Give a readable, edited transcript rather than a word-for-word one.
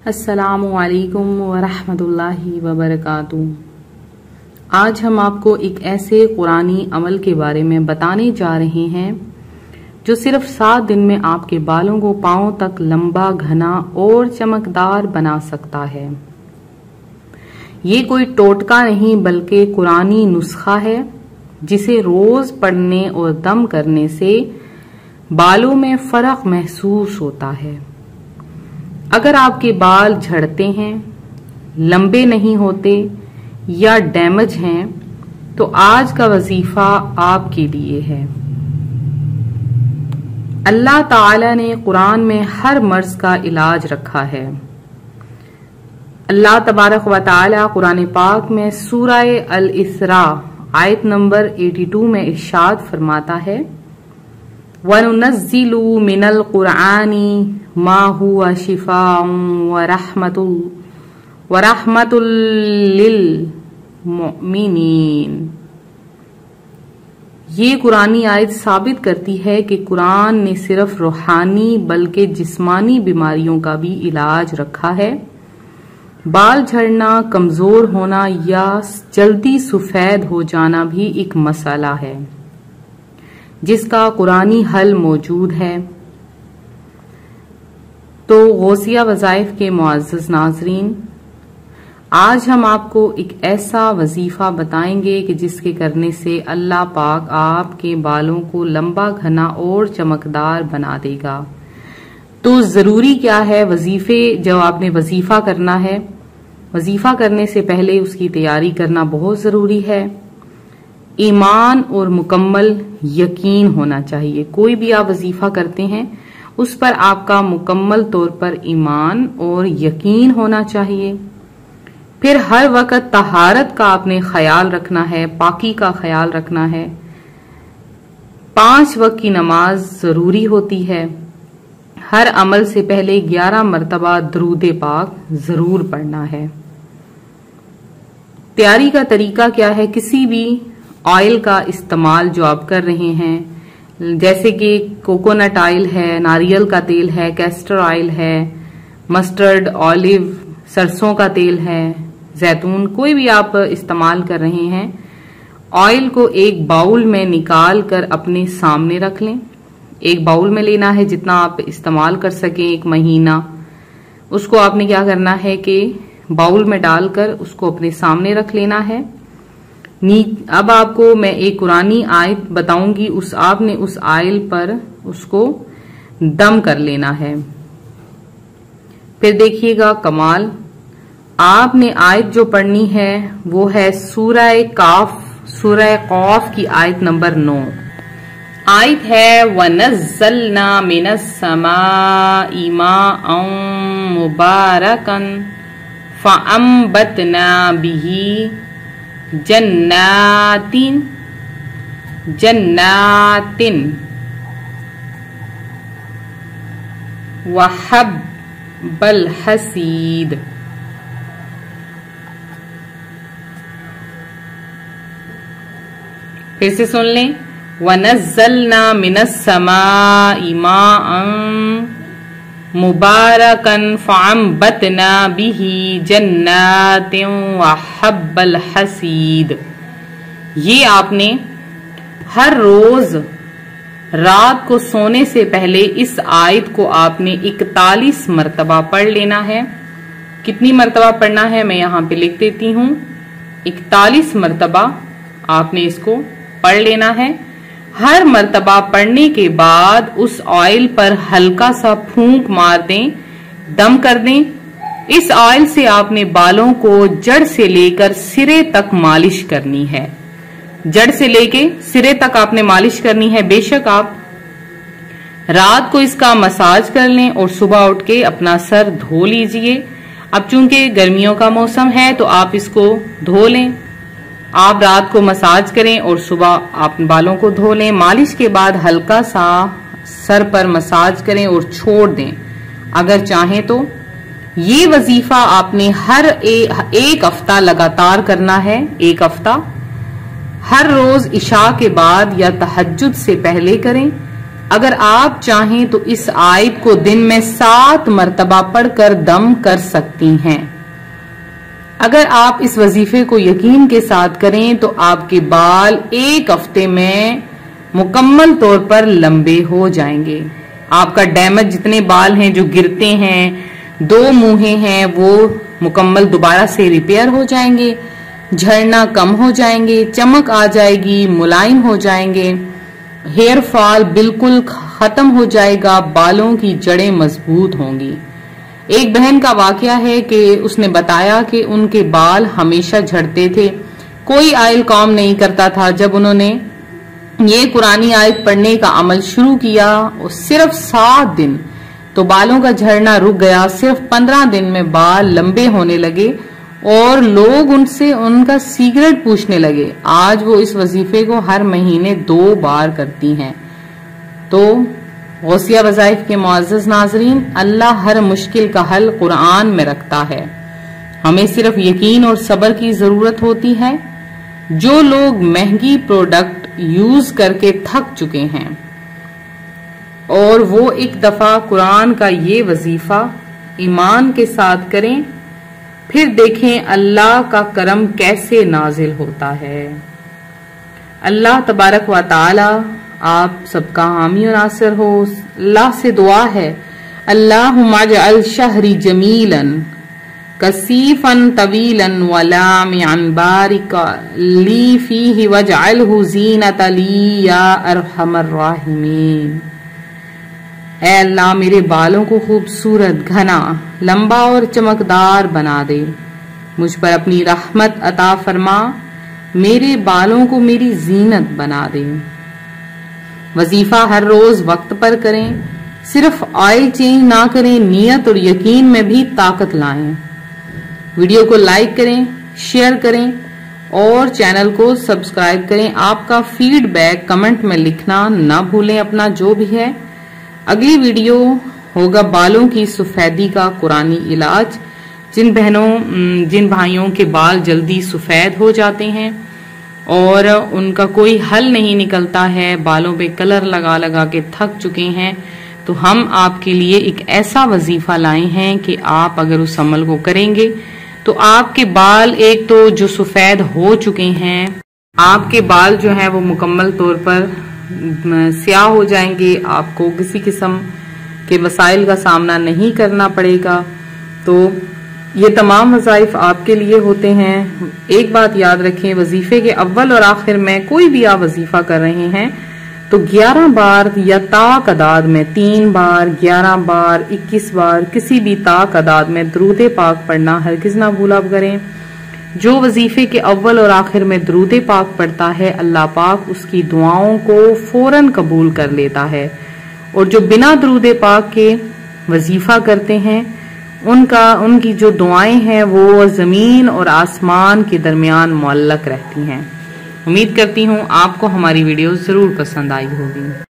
السلام علیکم ورحمۃ اللہ وبرکاتہ۔ آج ہم آپ کو ایک ایسے قرآنی عمل کے بارے میں بتانے جا رہے ہیں جو صرف 7 دن میں آپ کے بالوں کو پاؤں تک لمبا، گھنا اور چمکدار بنا سکتا ہے۔ یہ کوئی ٹوٹکا نہیں بلکہ قرآنی نسخہ ہے جسے روز پڑھنے اور دم کرنے سے بالوں میں فرق محسوس ہوتا ہے۔ اگر آپ کے بال جھڑتے ہیں، لمبے نہیں ہوتے یا ڈیمیج ہیں تو آج کا وظیفہ آپ کے لیے ہے۔ اللہ تعالی نے قرآن میں ہر مرض کا علاج رکھا ہے۔ اللہ تبارک و تعالی قرآن پاک میں سورہ الاسراء آیت نمبر 82 میں ارشاد فرماتا ہے، وَنُنَزِّلُ مِنَ الْقُرْآنِ مَا هُوَ شِفَاءٌ وَرَحْمَةٌ لِّلْمُؤْمِنِينَ۔ یہ قرآنی آیت ثابت کرتی ہے کہ قرآن نے صرف روحانی بلکہ جسمانی بیماریوں کا بھی علاج رکھا ہے۔ بال جھڑنا، کمزور ہونا یا جلدی سفید ہو جانا بھی ایک مسئلہ ہے جس کا قرآنی حل موجود ہے۔ تو غوثیہ وظائف کے معزز ناظرین، آج ہم آپ کو ایک ایسا وظیفہ بتائیں گے کہ جس کے کرنے سے اللہ پاک آپ کے بالوں کو لمبا، گھنا اور چمکدار بنا دے گا۔ تو ضروری کیا ہے؟ وظیفے جب آپ نے وظیفہ کرنا ہے، وظیفہ کرنے سے پہلے اس کی تیاری کرنا بہت ضروری ہے۔ ایمان اور مکمل یقین ہونا چاہیے۔ کوئی بھی آپ وظیفہ کرتے ہیں اس پر آپ کا مکمل طور پر ایمان اور یقین ہونا چاہیے۔ پھر ہر وقت طہارت کا آپ نے خیال رکھنا ہے، پاکی کا خیال رکھنا ہے۔ 5 وقت کی نماز ضروری ہوتی ہے۔ ہر عمل سے پہلے 11 مرتبہ درود پاک ضرور پڑھنا ہے۔ تیاری کا طریقہ کیا ہے؟ کسی بھی آئل کا استعمال جو آپ کر رہے ہیں، جیسے کہ کوکونٹ آئل ہے، ناریل کا تیل ہے، کیسٹر آئل ہے، مسٹرڈ، آلیو، سرسوں کا تیل ہے، زیتون، کوئی بھی آپ استعمال کر رہے ہیں، آئل کو ایک باؤل میں نکال کر اپنے سامنے رکھ لیں۔ ایک باؤل میں لینا ہے جتنا آپ استعمال کر سکیں 1 مہینہ۔ اس کو آپ نے کیا کرنا ہے کہ باؤل میں ڈال کر اس کو اپنے سامنے رکھ لینا ہے۔ اب آپ کو میں ایک قرآنی آیت بتاؤں گی، آپ نے اس آئل پر اس کو دم کر لینا ہے۔ پھر دیکھیے گا کمال، آپ نے آیت جو پڑھنی ہے وہ ہے سورہ قاف کی آیت نمبر 9۔ آیت ہے وَنَزَّلْنَا مِنَ السَّمَاءِ مَاءً مُبَارَكًا فَأَنبَتْنَا بِهِ جَنَّاتٍ وَحَبَّ الْحَصِيدِ۔ پھر سے سن لیں، وَنَزَّلْنَا مِنَ السَّمَاءِ مَاءً مُبَارَكًا فَأَنبَتْنَا بِهِ جَنَّاتٍ وَحَبَّ الْحَصِيدِ۔ یہ آپ نے ہر روز رات کو سونے سے پہلے اس آیت کو آپ نے 41 مرتبہ پڑھ لینا ہے۔ کتنی مرتبہ پڑھنا ہے میں یہاں پہ لکھ دیتی ہوں، 41 مرتبہ آپ نے اس کو پڑھ لینا ہے۔ ہر مرتبہ پڑھنے کے بعد اس آئل پر ہلکا سا پھونک مار دیں، دم کر دیں۔ اس آئل سے آپ نے بالوں کو جڑ سے لے کر سرے تک مالش کرنی ہے۔ جڑ سے لے کے سرے تک آپ نے مالش کرنی ہے۔ بے شک آپ رات کو اس کا مساج کر لیں اور صبح اٹھ کے اپنا سر دھو لیجئے۔ اب چونکہ گرمیوں کا موسم ہے تو آپ اس کو دھو لیں۔ آپ رات کو مساج کریں اور صبح آپ بالوں کو دھو لیں۔ مالش کے بعد ہلکا سا سر پر مساج کریں اور چھوڑ دیں اگر چاہیں تو۔ یہ وظیفہ آپ نے ہر ایک ہفتہ لگاتار کرنا ہے۔ 1 ہفتہ ہر روز عشاء کے بعد یا تہجد سے پہلے کریں۔ اگر آپ چاہیں تو اس آیت کو دن میں 7 مرتبہ پڑھ کر دم کر سکتی ہیں۔ اگر آپ اس وظیفے کو یقین کے ساتھ کریں تو آپ کے بال 1 ہفتے میں مکمل طور پر لمبے ہو جائیں گے۔ آپ کا ڈیمیج جتنے بال ہیں جو گرتے ہیں، 2 منہیں ہیں، وہ مکمل دوبارہ سے ریپیئر ہو جائیں گے، جھڑنا کم ہو جائیں گے، چمک آ جائے گی، ملائم ہو جائیں گے، ہیئر فال بالکل ختم ہو جائے گا، بالوں کی جڑیں مضبوط ہوں گی۔ ایک بہن کا واقعہ ہے کہ اس نے بتایا کہ ان کے بال ہمیشہ جھڑتے تھے، کوئی آئل کام نہیں کرتا تھا۔ جب انہوں نے یہ قرآنی آیت پڑھنے کا عمل شروع کیا اور صرف 7 دن تو بالوں کا جھڑنا رک گیا، صرف 15 دن میں بال لمبے ہونے لگے اور لوگ ان سے ان کا سیکرٹ پوچھنے لگے۔ آج وہ اس وظیفے کو ہر مہینے 2 بار کرتی ہیں۔ تو غوثیہ وظائف کے معزز ناظرین، اللہ ہر مشکل کا حل قرآن میں رکھتا ہے، ہمیں صرف یقین اور صبر کی ضرورت ہوتی ہے۔ جو لوگ مہنگی پروڈکٹ یوز کر کے تھک چکے ہیں اور وہ ایک دفعہ قرآن کا یہ وظیفہ ایمان کے ساتھ کریں، پھر دیکھیں اللہ کا کرم کیسے نازل ہوتا ہے۔ اللہ تبارک و تعالی آپ سب کا حامی و ناصر ہو۔ اللہ سے دعا ہے، اللہم اجعل شہری جمیلا کثیفا طویلا ولامعا بارکا لی فیہ واجعلہ زینۃ لی یا ارحم الراحمین۔ اے اللہ میرے بالوں کو خوبصورت، گھنا، لمبا اور چمکدار بنا دے، مجھ پر اپنی رحمت عطا فرما، میرے بالوں کو میری زینت بنا دے۔ وظیفہ ہر روز وقت پر کریں، صرف آئل چینج نہ کریں، نیت اور یقین میں بھی طاقت لائیں۔ ویڈیو کو لائک کریں، شیئر کریں اور چینل کو سبسکرائب کریں۔ آپ کا فیڈ بیک کمنٹ میں لکھنا نہ بھولیں اپنا جو بھی ہے۔ اگلی ویڈیو ہوگا بالوں کی سفیدی کا قرآنی علاج، جن بھائیوں کے بال جلدی سفید ہو جاتے ہیں اور ان کا کوئی حل نہیں نکلتا ہے، بالوں پہ کلر لگا لگا کے تھک چکے ہیں، تو ہم آپ کے لیے ایک ایسا وظیفہ لائے ہیں کہ آپ اگر اس عمل کو کریں گے تو آپ کے بال ایک تو جو سفید ہو چکے ہیں، آپ کے بال جو ہیں وہ مکمل طور پر سیاہ ہو جائیں گے، آپ کو کسی قسم کے مسائل کا سامنا نہیں کرنا پڑے گا۔ تو یہ تمام وظائف آپ کے لیے ہوتے ہیں۔ ایک بات یاد رکھیں، وظیفے کے اول اور آخر میں کوئی بھی آپ وظیفہ کر رہے ہیں تو 11 بار یا طاق عداد میں 3 بار، 11 بار، 21 بار کسی بھی طاق عداد میں درود پاک پڑھنا ہرگز نہ بھولا کریں۔ جو وظیفے کے اول اور آخر میں درود پاک پڑھتا ہے، اللہ پاک اس کی دعاؤں کو فوراً قبول کر لیتا ہے، اور جو بنا درود پاک کے وظیفہ کرتے ہیں ان کی جو دعائیں ہیں وہ زمین اور آسمان کے درمیان معلق رہتی ہیں۔ امید کرتی ہوں آپ کو ہماری ویڈیو ضرور پسند آئی ہوگی۔